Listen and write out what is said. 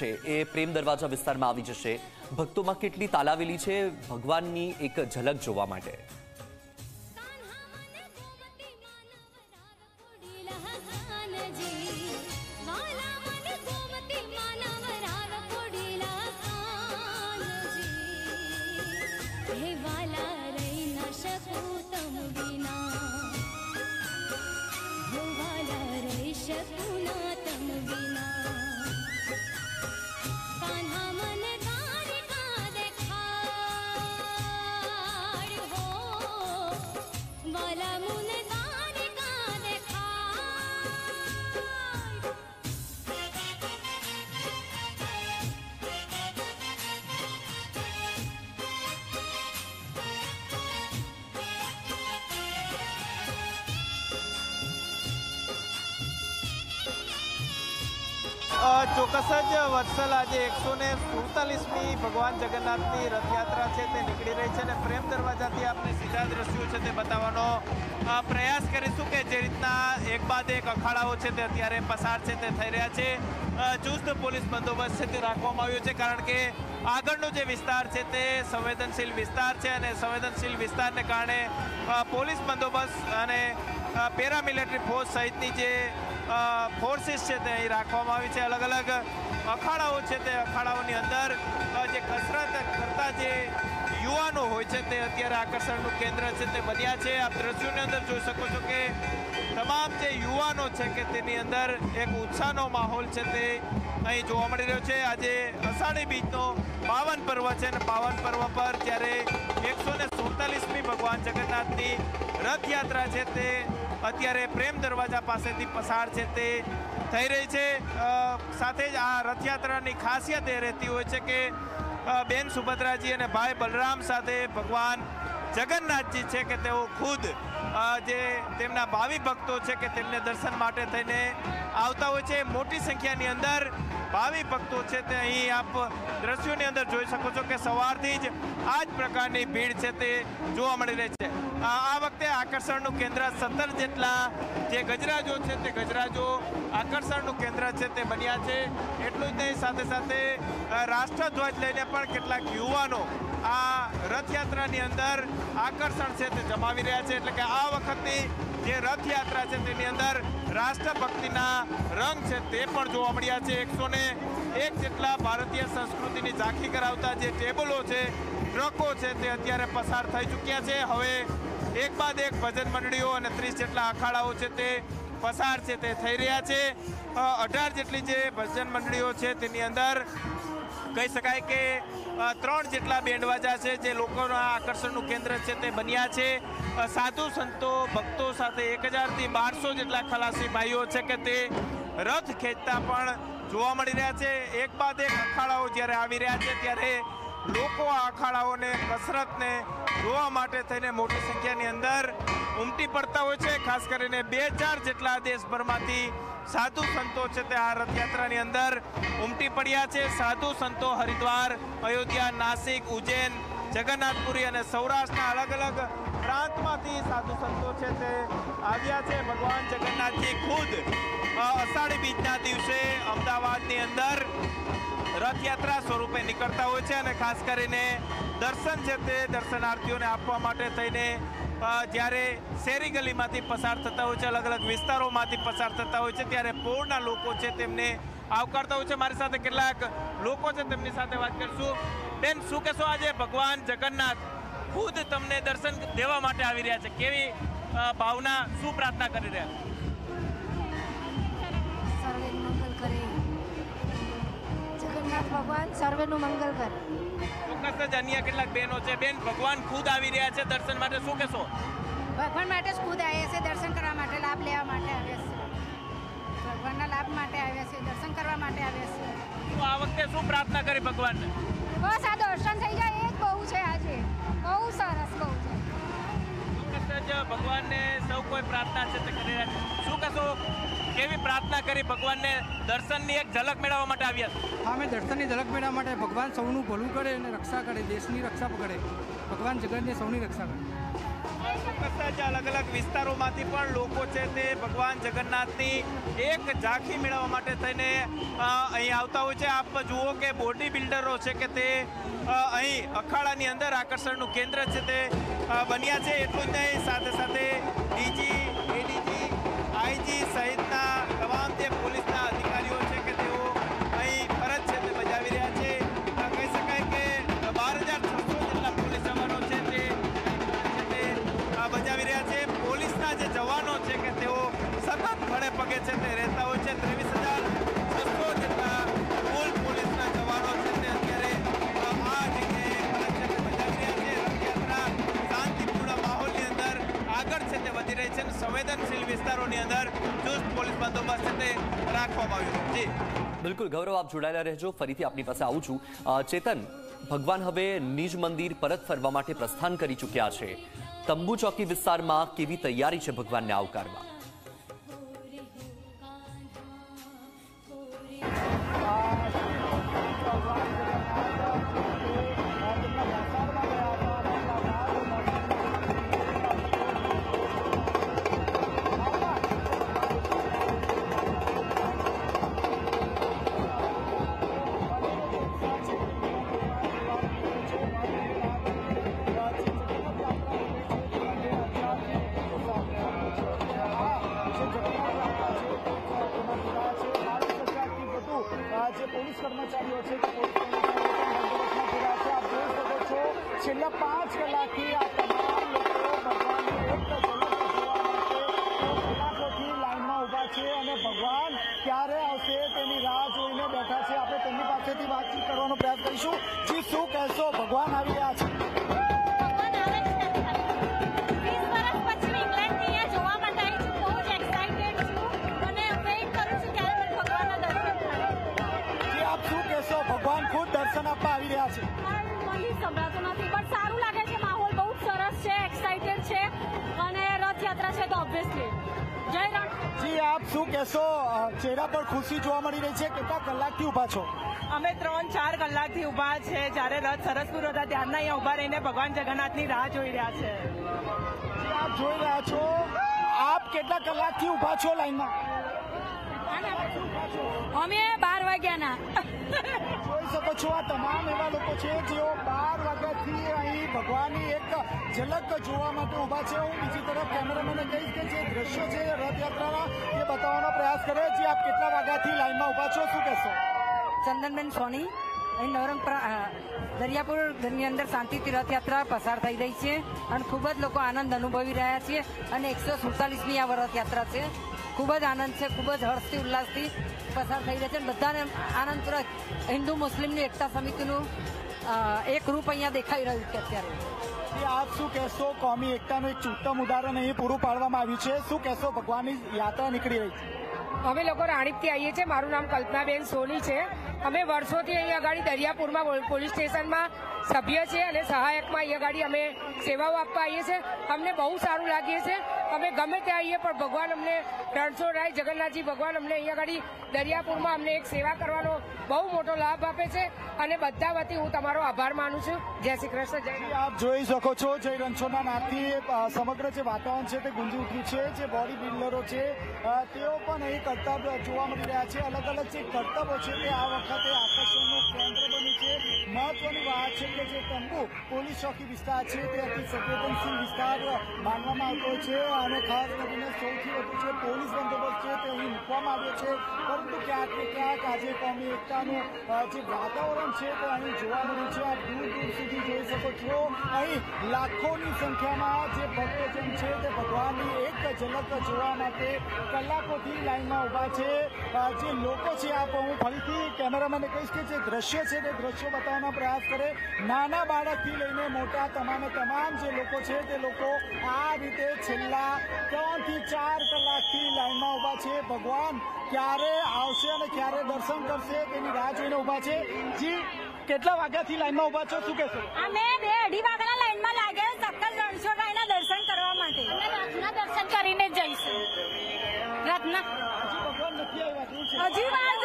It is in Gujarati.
છે એ પ્રેમ દરવાજા વિસ્તારમાં આવી જશે। ભક્તોમાં કેટલી તાલાવેલી છે ભગવાનની એક ઝલક જોવા માટે। ચોક્કસ જ વત્સલ આજે 147મી ભગવાન જગન્નાથની રથયાત્રા છે તે નીકળી રહી છે અને પ્રેમ દરવાજાથી આપણે સીધા દ્રશ્યો છે તે બતાવવાનો પ્રયાસ કરીશું કે જે રીતના એક બાદ એક અખાડાઓ છે તે અત્યારે પસાર છે તે થઈ રહ્યા છે। ચુસ્ત પોલીસ બંદોબસ્ત છે તે રાખવામાં આવ્યો છે કારણ કે આગળનો જે વિસ્તાર છે તે સંવેદનશીલ વિસ્તાર છે અને સંવેદનશીલ વિસ્તારને કારણે પોલીસ બંદોબસ્ત અને પેરામિલિટરી ફોર્સ સહિતની જે ફોર્સિસ છે તે અહીં રાખવામાં આવી છે। અલગ અલગ અખાડાઓ છે તે અખાડાઓની અંદર જે કસરત કરતા જે યુવાનો હોય છે તે અત્યારે આકર્ષણનું કેન્દ્ર છે તે બન્યા છે। આપ દ્રશ્યોની અંદર જોઈ શકો છો કે તમામ જે યુવાનો છે કે તેની અંદર એક ઉત્સાહનો માહોલ છે તે અહીં જોવા મળી રહ્યો છે। આજે અષાઢી બીજનો પાવન પર્વ છે અને પાવન પર્વ પર જ્યારે 147મી ભગવાન જગન્નાથની રથયાત્રા છે તે અત્યારે પ્રેમ દરવાજા પાસેથી પસાર છે તે થઈ રહી છે। સાથે જ આ રથયાત્રાની ખાસિયત એ રહેતી હોય છે કે બેન સુભદ્રાજી અને ભાઈ બલરામ સાથે ભગવાન જગન્નાથજી છે કે તેઓ ખુદ જે તેમના ભાવિ ભક્તો છે કે તેમને દર્શન માટે થઈને આવતા હોય છે। મોટી સંખ્યાની અંદર ભાવિ ભક્તો છે તે અહીં આપ દ્રશ્યોની અંદર જોઈ શકો છો કે સવારથી જ આ જ પ્રકારની ભીડ છે તે જોવા મળી રહી છે। આ વખતે આકર્ષણનું કેન્દ્ર 17 જેટલા જે ગજરાજો છે તે ગજરાજો આકર્ષણનું કેન્દ્ર છે તે બન્યા છે। એટલું જ નહીં સાથે સાથે રાષ્ટ્રધ્વજ લઈને પણ કેટલાક યુવાનો આ રથયાત્રાની અંદર આકર્ષણ છે તે જમાવી રહ્યા છે। એટલે કે આ વખતની જે રથયાત્રા છે તેની અંદર રાષ્ટ્રભક્તિના રંગ છે તે પણ જોવા મળ્યા છે। 101 જેટલા ભારતીય સંસ્કૃતિની ઝાંખી કરાવતા જે ટેબલો છે ટ્રકો છે તે અત્યારે પસાર થઈ ચૂક્યા છે। હવે એક બાદ એક ભજન મંડળીઓ અને 30 જેટલા અખાડાઓ છે તે પસાર છે તે થઈ રહ્યા છે। 18 જેટલી જે ભજન મંડળીઓ છે તેની અંદર કહી શકાય કે 3 જેટલા બેન્ડવાજા છે જે લોકોના આકર્ષણનું કેન્દ્ર છે તે બન્યા છે। સાધુ સંતો ભક્તો સાથે 1000થી 1200 જેટલા ખલાસી ભાઈઓ છે કે તે રથ ખેંચતા પણ જોવા મળી રહ્યા છે। એક બાદ એક અખાડાઓ જ્યારે આવી રહ્યા છે ત્યારે લોકો આ અખાડાઓને કસરતને જોવા માટે થઈને મોટી સંખ્યાની અંદર ઉમટી પડતા હોય છે। ખાસ કરીને 2000 જેટલા દેશભરમાંથી સાધુ સંતો છે તે આ રથયાત્રાની અંદર ઉમટી પડ્યા છે। સાધુ સંતો હરિદ્વાર, અયોધ્યા, નાસિક, ઉજ્જૈન, જગન્નાથપુરી અને સૌરાષ્ટ્રના અલગ અલગ પ્રાંતમાંથી સાધુ સંતો છે તે આવ્યા છે। ભગવાન જગન્નાથજી ખુદ અષાઢી બીજના દિવસે અમદાવાદની અંદર રથયાત્રા સ્વરૂપે નીકળતા હોય છે અને ખાસ કરીને દર્શન છે તે દર્શનાર્થીઓને આપવા માટે થઈને જ્યારે શેરી ગલીમાંથી પસાર થતા હોય છે, અલગ અલગ વિસ્તારોમાંથી પસાર થતા હોય છે ત્યારે પૂર્ણ લોકો છે તેમને આવકારતા હોય છે। મારી સાથે કેટલાક લોકો છે તેમની સાથે વાત કરીશું। બેન, શું કહેશો, આજે ભગવાન જગન્નાથ ખુદ તમને દર્શન દેવા માટે આવી રહ્યા છે, કેવી ભાવના, શું પ્રાર્થના કરી રહ્યા છે? ભગવાન સર્વેનું મંગલ કરે। ચોક્કસ જ અન્ય કેટલાક બહેનો છે। બેન, ભગવાન ખુદ આવી રહ્યા છે દર્શન માટે, શું કહેશો? ભગવાન માટે ખુદ આવ્યા છે, દર્શન કરવા માટે, લાભ લેવા માટે આવ્યા છે, ભગવાનના લાભ માટે આવ્યા છે, દર્શન કરવા માટે આવ્યા છે। તો આ વખતે શું પ્રાર્થના કરી ભગવાનને? બસ આ દર્શન થઈ જાય એ જ બહુ છે, આજે બહુ સરસ, બહુ છે। ચોક્કસ જ ભગવાનને સૌ કોઈ પ્રાર્થના છે તે કરી રહ્યા છે। શું કહેશો, કેવી પ્રાર્થના કરી ભગવાનને દર્શનની એક ઝલક મેળવવા માટે આવ્યા છે? હા, અમે દર્શનની ઝલક મેળવવા માટે, ભગવાન સૌનું ભલું કરે અને રક્ષા કરે, દેશની રક્ષા કરે, ભગવાન જગતની સૌની રક્ષા કરે। ચોક્કસ જ અલગ અલગ વિસ્તારોમાંથી પણ લોકો છે તે ભગવાન જગન્નાથની એક ઝાંખી મેળવવા માટે થઈને અહીં આવતા હોય છે. આપ જુઓ કે બોડી બિલ્ડરો છે કે તે અહીં અખાડાની અંદર આકર્ષણનું કેન્દ્ર છે તે બન્યા છે. એટલું જ નહીં, સાથે સાથે ડીજી, એડીજી, આઈજી સહિતના તમામ જે પોલીસના અધિકારીઓ છે કે તેઓ અહીં ફરજ છે તે બજાવી રહ્યા છે. કહી શકાય કે 12,600 જેટલા પોલીસ જવાનો છે તે બજાવી રહ્યા છે. પોલીસના જે જવાનો છે કે તેઓ સતત ખડે પગે છે તે રહેતા હોય છે. 23,600 જેટલા કુલ પોલીસના જવાનો છે તે અત્યારે આ જગ્યાએ ફરજ છે તે બજાવી રહ્યા છે. રથયાત્રા શાંતિપૂર્ણ માહોલની અંદર આગળ છે તે વધી રહી છે અને સંવેદનશીલ વિસ્તારોની અંદર ચુસ્ત પોલીસ બંદોબસ્ત છે તે રાખવામાં આવ્યો છે. જી બિલકુલ ગૌરવ, આપ જોડાયેલા રહેજો. ફરીથી આપની પાસે આવું છું. ચેતન, ભગવાન હવે નિજ મંદિર પરત ફરવા માટે પ્રસ્થાન કરી ચૂક્યા છે. તંબુ ચોકી વિસ્તારમાં કેવી તૈયારી છે ભગવાનને આવકારવા? જે પોલીસ કર્મચારીઓ છે તે પોલીસ કર્મચારીઓ આપ જોઈ શકો છો છેલ્લા 5 કલાકથી આ તમામ લોકો ભગવાનની એક ઝલક જોવા માટે કલાકોથી લાઈનમાં ઊભા છે અને ભગવાન ક્યારે આવશે તેની રાહ જોઈને બેઠા છે. આપણે તેમની પાસેથી વાતચીત કરવાનો પ્રયાસ કરીશું. જી, શું કહેશો? ભગવાન આવી રહ્યા છે. ભગવાન ખુદ દર્શન આપવા આવી રહ્યા છે. સંભળાતું નથી, પણ સારું લાગે છે. માહોલ બહુ સરસ છે, એક્સાઇટેડ છે અને રથયાત્રા છે તો ઓબ્વિયસલી જય રણ. જી, આપ શું કહેશો? ચહેરા પર ખુશી જોવા મળી રહી છે. કેટલા કલાકથી ઊભા છો? અમે 3-4 કલાકથી ઊભા છે. જ્યારે રથ સરસપુર હતા ત્યારના અહીંયા ઊભા રહીને ભગવાન જગન્નાથની રાહ જોઈ રહ્યા છે. આપ જોઈ રહ્યા છો, આપ કેટલા કલાકથી ઊભા છો લાઈનમાં? અમે 12 વાગ્યાના. જોઈ શકો છો આ તમામ એવા લોકો છે જેઓ 12 વાગ્યાથી અહીં ભગવાનની એક ઝલક જોવા માટે ઊભા છે. હું બીજી તરફ કેમેરામેનને કહીશ કે જે દ્રશ્યો છે રથયાત્રાના એ બતાવવાનો પ્રયાસ કરે. જે આપ કેટલા વાગ્યાથી લાઈનમાં ઊભા છો, શું કહેશો? ચંદનબેન સોની, અહીં નવરંગ દરિયાપુરની અંદર શાંતિથી રથયાત્રા પસાર થઈ રહી છે અને ખૂબ જ લોકો આનંદ અનુભવી રહ્યા છે અને 147મી આ રથયાત્રા છે. ખૂબ જ આનંદ છે, ખૂબ જ હર્ષથી ઉલ્લાસથી પસાર થઈ રહ્યા છે. બધાને આનંદપૂર્વક હિન્દુ મુસ્લિમની એકતા સમિતિનું એક રૂપ અહીંયા દેખાઈ રહ્યું છે અત્યારે. આપ શું કહેશો? કોમી એકતાનું એક ઉત્તમ ઉદાહરણ અહીં પૂરું પાડવામાં આવ્યું છે. શું કહેશો? ભગવાનની યાત્રા નીકળી રહી છે. અમે લોકો રાણીપથી આવીએ છીએ. મારું નામ કલ્પનાબેન સોની છે. અમે વર્ષોથી અહીં આગળ દરિયાપુરમાં પોલીસ સ્ટેશનમાં સભ્ય છે અને સહાયકમાં અહીં આગળ અમે સેવાઓ આપવા આવીએ છીએ. અમને બહુ સારું લાગે છે. અમે ગમે ત્યાં આવીએ પણ ભગવાન અમને રણછોડરાય જગન્નાથજી ભગવાન અમને અહીં આગળ દરિયાપુરમાં અમને એક સેવા કરવાનો બહુ મોટો લાભ આપે છે અને બધા વતી હું તમારો આભાર માનું છું. જય શ્રી કૃષ્ણ. જય. આપ જોઈ શકો છો જય રણછોડના નાદથી સમગ્ર જે વાતાવરણ છે તે ગુંજી ઉઠ્યું છે. જે બોડી બિલ્ડરો છે તેઓ પણ અહીં કરતબ જોવા મળી રહ્યા છે. અલગ અલગ જે કરતબો છે તે આ વખતે આકર્ષણનું કેન્દ્ર બન્યું છે. મહત્વની વાત છે કે જે તંબુ પોલીસ ચોકી વિસ્તાર છે તે અતિ સંવેદનશીલ વિસ્તાર માનવામાં આવતો છે અને ખાસ કરીને સૌથી વધુ જે પોલીસ બંદોબસ્ત છે તે અહીં મૂકવામાં આવ્યો છે. પરંતુ ક્યાંક ને ક્યાંક આજે કોમી એકતાનું જે વાતાવરણ છે તે અહીં જોવા મળ્યું છે. આપ દૂર દૂર સુધી જોઈ શકો છો અહીં લાખોની સંખ્યામાં જે ભક્તજન છે તે ભગવાનની એક ઝલક જોવા માટે કલાકોથી લાઈનમાં ઊભા છે. જે લોકો છે આપ હું ફરીથી કેમેરામેનને કહીશ કે જે દ્રશ્ય છે તે દ્રશ્યો બતાવવાનો પ્રયાસ કરે. નાના બાળકથી લઈને મોટા તમામ જે લોકો છે તે લોકો આ રીતે છેલ્લા 3 થી 4 કલાકથી લાઈનમાં ઊભા છે. ભગવાન ક્યારે આવશે અને ક્યારે દર્શન કરશે તેની રાહ જોઈને ઊભા છે. જી, કેટલા વાગ્યાથી લાઈનમાં ઊભા છો, શું કહેશો? અમે 2-2.5 વાગ્યાના લાઈનમાં લાગ્યા સક્કલ રણછોડરાયના દર્શન કરવા માટે. અમે રથના દર્શન કરીને જ જઈશું. રથના ભગવાન નથી આવ્યા, હજી વાર